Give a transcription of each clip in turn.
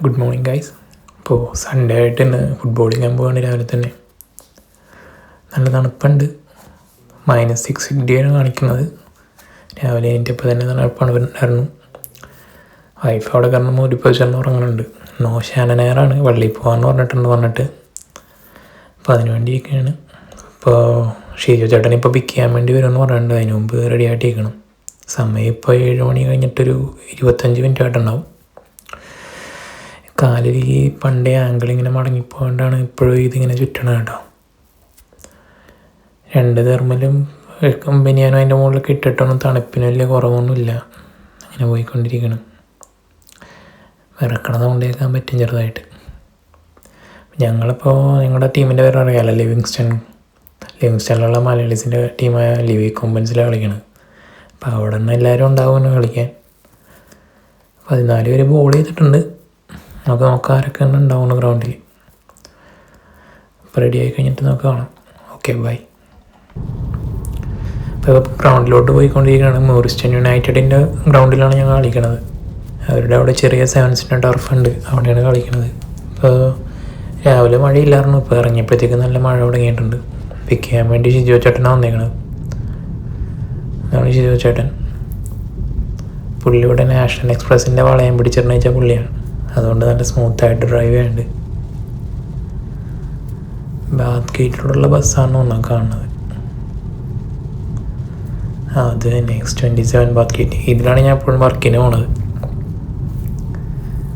Good morning guys. ഇപ്പോൾ Sunday ആയിട്ട് തന്നെ ഫുട്ബോൾ കളിക്കാൻ പോവാണ് രാവിലെ തന്നെ. നല്ല തണുപ്പുണ്ട്. -6 ഡിഗ്രിയാണ് കാണിക്കുന്നത്. രാവിലെ കഴിഞ്ഞപ്പോൾ തന്നെ തണുപ്പാണ് ഉണ്ടായിരുന്നു. വൈഫ് അവിടെ കാരണം മൂടിപ്പോച്ചെന്ന് ഉറങ്ങുന്നുണ്ട്. നോ ഷാനനെയറാണ് പള്ളിയിൽ പോകാമെന്ന് പറഞ്ഞിട്ട് അപ്പോൾ അതിന് വേണ്ടിയിരിക്കുകയാണ്. ഇപ്പോൾ ഷീജു ചേട്ടൻ ഇപ്പോൾ പിക്ക് ചെയ്യാൻ വേണ്ടി വരുമെന്ന് പറഞ്ഞിട്ടുണ്ട്. അതിന് മുമ്പ് റെഡി ആയിട്ടിരിക്കണം. സമയം ഇപ്പോൾ 7 മണി കഴിഞ്ഞിട്ടൊരു 25 മിനിറ്റ് ആയിട്ടുണ്ടാവും. കാലിൽ ഈ പണ്ടേ ആങ്കിളിങ്ങനെ മടങ്ങിപ്പോകൊണ്ടാണ് ഇപ്പോഴും ഇതിങ്ങനെ ചുറ്റണം കേട്ടോ. 2 തെർമലും ബനിയാനും അതിൻ്റെ മുകളിലൊക്കെ ഇട്ടിട്ടൊന്നും തണുപ്പിന് വലിയ കുറവൊന്നുമില്ല. അങ്ങനെ പോയിക്കൊണ്ടിരിക്കണം. വിറക്കണ സൗണ്ട് കേൾക്കാൻ പറ്റും ചെറുതായിട്ട്. ഞങ്ങളിപ്പോൾ നിങ്ങളുടെ ടീമിൻ്റെ പേര് അറിയാമല്ലോ, ലിവിങ്സ്റ്റണിലുള്ള മലയാളീസിൻ്റെ ടീമായ ലിവി കൊമ്പൻസിലാണ് കളിക്കണത്. അപ്പോൾ അവിടെ നിന്ന് എല്ലാവരും ഉണ്ടാവുമെന്ന് കളിക്കാൻ. 14 പേര് ബോൾ ചെയ്തിട്ടുണ്ട്. നമുക്ക് നോക്കാം ആരൊക്കെ ഉണ്ടാവുന്നു ഗ്രൗണ്ടിൽ. അപ്പോൾ റെഡി ആയി കഴിഞ്ഞിട്ട് നമുക്ക് കാണാം. Okay by. ഇപ്പോൾ ഗ്രൗണ്ടിലോട്ട് പോയിക്കൊണ്ടിരിക്കുകയാണ്. മോറിസ്റ്റൺ യുണൈറ്റഡിൻ്റെ ഗ്രൗണ്ടിലാണ് ഞങ്ങൾ കളിക്കണത്. അവരുടെ അവിടെ ചെറിയ സെവൻസിൻ്റെ ടർഫുണ്ട്, അവിടെയാണ് കളിക്കുന്നത്. ഇപ്പോൾ രാവിലെ മഴയില്ലായിരുന്നു. ഇപ്പോൾ ഇറങ്ങിയപ്പോഴത്തേക്ക് നല്ല മഴ തുടങ്ങിയിട്ടുണ്ട്. പിക്ക് ചെയ്യാൻ വേണ്ടി ഷിജോ ചേട്ടനാണ് വന്നേക്കണത്. അതാണ് ഷിജോ ചേട്ടൻ. പുള്ളി ഇവിടെ നാഷണൽ എക്സ്പ്രസിൻ്റെ വളയം പിടിച്ചിരുന്ന വെച്ചാൽ പുള്ളിയാണ്. അതുകൊണ്ട് നല്ല സ്മൂത്തായിട്ട് ഡ്രൈവ് ചെയ്യുന്നുണ്ട്. ബാത്ത് ഗേറ്റിലുള്ള ബസ്സാണ് ഒന്നും കാണുന്നത്. അത് X27 ബാത്ത് ഗേറ്റ്. ഇതിലാണ് ഞാൻ എപ്പോഴും വർക്കിന് പോണത്.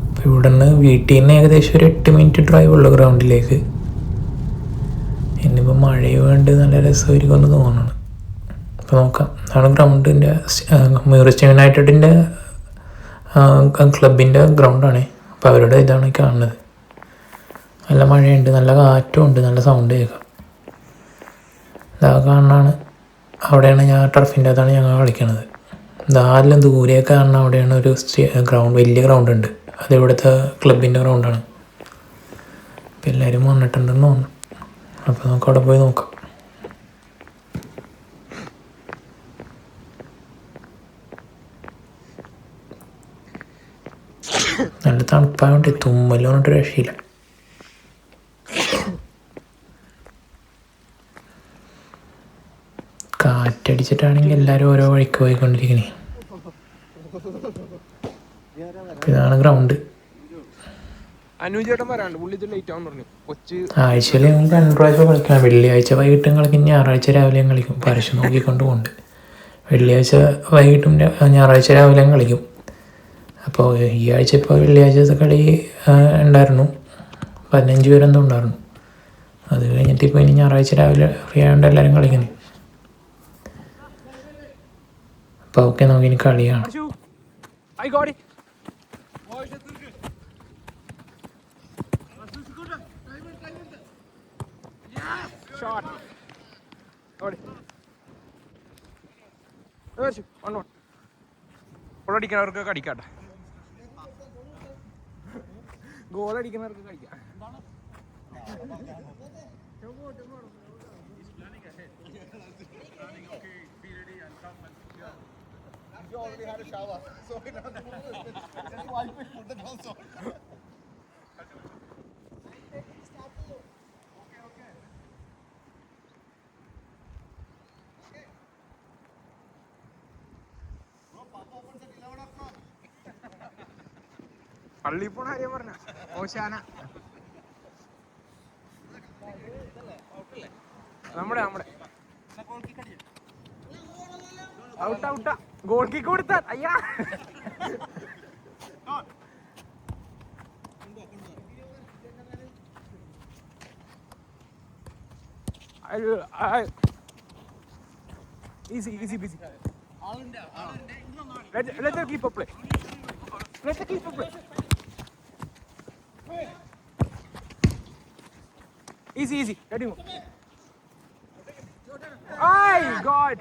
അപ്പോൾ ഇവിടെ നിന്ന് വീട്ടിൽ നിന്ന് ഏകദേശം ഒരു 8 മിനിറ്റ് ഡ്രൈവ് ഉള്ളു ഗ്രൗണ്ടിലേക്ക്. ഇന്നിപ്പോൾ മഴയും വേണ്ട നല്ല രസമായിരിക്കും എന്ന് തോന്നുന്നു. അപ്പോൾ നോക്കാം. അതാണ് ഗ്രൗണ്ടിൻ്റെ മോറിസ്റ്റൺ യുണൈറ്റഡിൻ്റെ ക്ലബിൻ്റെ ഗ്രൗണ്ടാണ്. അപ്പോൾ അവരുടെ ഇതാണ് കാണുന്നത്. നല്ല മഴയുണ്ട്, നല്ല കാറ്റും ഉണ്ട്, നല്ല സൗണ്ട് കേൾക്കാം. ഇതാ കാണാനാണ്. അവിടെയാണ് ഞാൻ ടർഫിൻ്റെ അകത്താണ് ഞങ്ങൾ കളിക്കണത്. നാലിലും ദൂരെയൊക്കെ കാണുന്ന അവിടെയാണ് ഒരു ഗ്രൗണ്ട്, വലിയ ഗ്രൗണ്ട് ഉണ്ട്. അത് ഇവിടുത്തെ ക്ലബിൻ്റെ ഗ്രൗണ്ടാണ്. അപ്പോൾ എല്ലാവരും വന്നിട്ടുണ്ടെന്ന് തോന്നുന്നു. അപ്പോൾ നമുക്ക് അവിടെ പോയി നോക്കാം. നല്ല തണുപ്പായോണ്ട് തുമ്മലും കൊണ്ട് രക്ഷയില്ല. കാറ്റടിച്ചിട്ടാണെങ്കിൽ എല്ലാവരും ഓരോ വഴിക്ക് പോയിക്കൊണ്ടിരിക്കണേ. ഇതാണ് ഗ്രൗണ്ട്. ആഴ്ചയിൽ ഞങ്ങൾ 2 പ്രാവശ്യം കളിക്കണം. വെള്ളിയാഴ്ച വൈകിട്ടും കളിക്കും, ഞായറാഴ്ച രാവിലെയും കളിക്കും. പരസ്യം നോക്കിക്കൊണ്ട് പോകുന്നുണ്ട്. വെള്ളിയാഴ്ച വൈകിട്ടും ഞായറാഴ്ച രാവിലെയും കളിക്കും. അപ്പോൾ ഈ ആഴ്ച ഇപ്പോൾ വെള്ളിയാഴ്ചത്തെ കളി ഉണ്ടായിരുന്നു. 15 പേരെന്തോ ഉണ്ടായിരുന്നു. അത് കഴിഞ്ഞിട്ട് ഇപ്പോൾ ഇനി ഞായറാഴ്ച രാവിലെ ഫ്രീ ആയതുകൊണ്ട് എല്ലാവരും കളിക്കുന്നു. അപ്പോൾ ഓക്കെ, നമുക്ക് ഇനി കളിയാണ്. ഗോളടിക്കുന്നവർക്ക് കടിക്കാട്ടെ, ഗോളടിക്കുന്നവർക്ക് കടിക്കാം. You already had a shower, so we don't have to move it. Just wipe it, put it also. പള്ളി പോണ കാര്യം പറഞ്ഞ ഓശാന നമ്മുടെ ഔട്ടാ ഗോൾ കിക്ക് കൊടുത്താൽ അയ്യാ. Easy. Let them keep up play. Easy. Let him go. Oh God!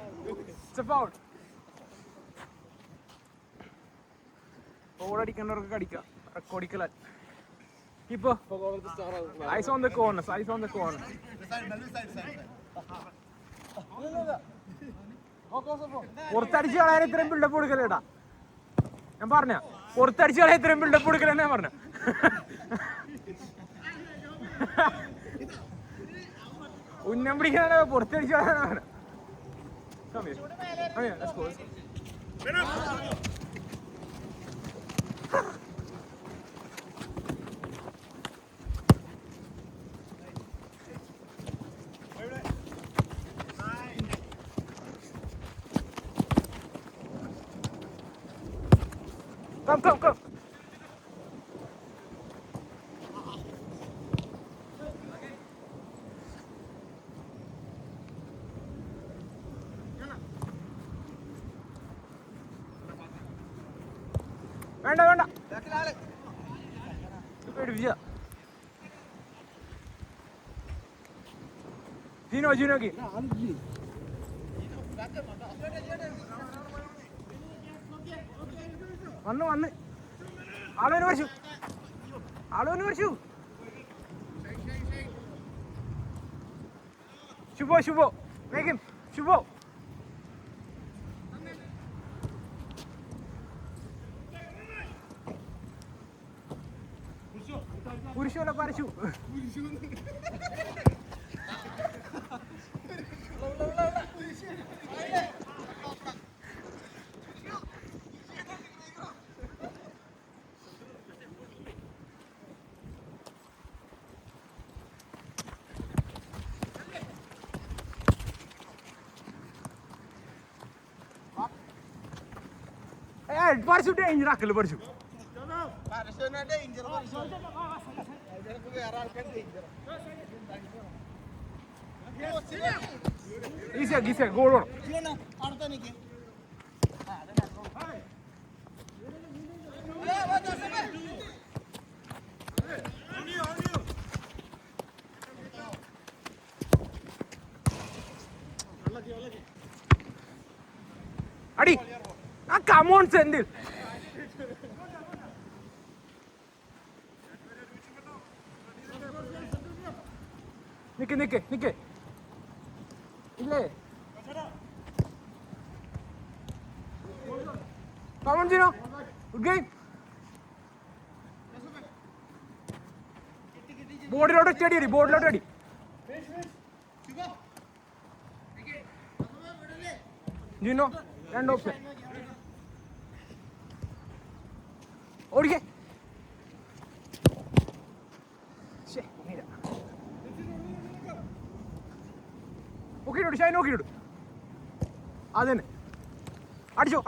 It's a foul. ഓടടിക്കുന്നവർക്ക് കടിക്കാം. റെക്കോർഡിക്കല. Keeper. Eyes on the corners. പുറത്തടിച്ച് കളയാൻ ഇത്രയും build-up കൊടുക്കല്ലേടാ. ഞാൻ പറഞ്ഞ പുറത്തടിച്ച് കളയാൻ ഇത്രയും ബിൽഡപ്പ് കൊടുക്കലെന്ന് ഞാൻ പറഞ്ഞ. ഉന്നം പിടിക്കാനാണ് പുറത്തടിച്ച് കളയാനാ പറഞ്ഞ. Come. വേണ്ട പേടിപ്പിച്ച ജീനോക്ക് വന്ന് ആളോന് മരിച്ചു ശുഭോ വേഗം ശുഭോ പുരുഷോല പരച്ചു പറിച്ചു ഡേഞ്ചർ ആക്കല് പഠിച്ചു ഈസിയാ ഗോൾ വേണം. അടി ആ കമോൺ സെന്തിൽ നിക്ക് ഇല്ലേ കമോൺ ജിനോ ഗുഡ് ഗെയിം ബോർഡിലോട്ട് അടി ജിനോ രണ്ട് ഓപ്ഷൻ ഓടിക്കേ നോക്കിയിട്ടുണ്ട് ഷൈൻ നോക്കിയിട്ടുണ്ട് അതന്നെ അടിച്ചോ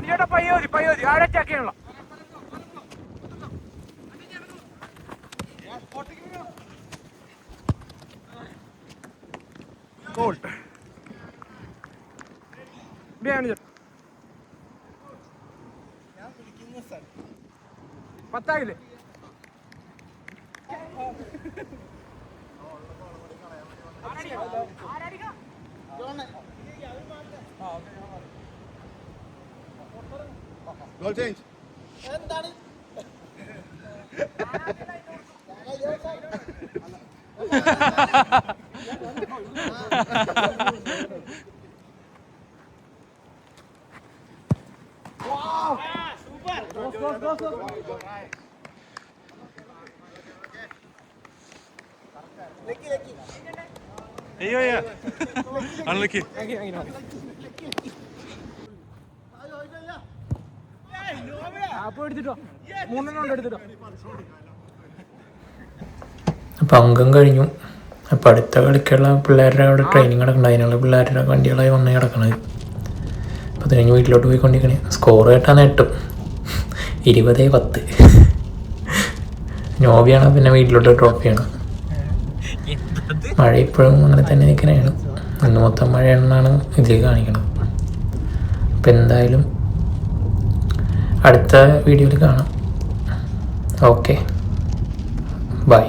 അടിച്ചോട്ടാ പയ്യോതി ആടെ ചാക്കിയാണല്ലോ goal പത്തായില്ലേ Goal change. Wow! Super! Go. Lucky. Yeah. Unlucky. അപ്പോൾ എടുത്തിട്ടോ 3 എടുത്തിട്ടോ. അപ്പം അംഗം കഴിഞ്ഞു. അപ്പം അടുത്ത കളിക്കുള്ള പിള്ളേരുടെ അവിടെ ട്രെയിനിങ് നടക്കണം. അതിനുള്ള പിള്ളേരുടെ വണ്ടികളായി വന്നേ കിടക്കണത്. അപ്പം അത് കഴിഞ്ഞ് വീട്ടിലോട്ട് പോയിക്കൊണ്ടിരിക്കണേ. സ്കോർ കേട്ടാൽ നേട്ടും 20-10. നോവിയാണ് പിന്നെ വീട്ടിലോട്ട് ട്രോഫിയാണ്. മഴ ഇപ്പോഴും അങ്ങനെ തന്നെ നിൽക്കണേണ്. ഇന്ന് മൊത്തം മഴയാണെന്നാണ് ഇതിൽ കാണിക്കുന്നത്. അപ്പം എന്തായാലും അടുത്ത വീഡിയോയിൽ കാണാം. Okay, by.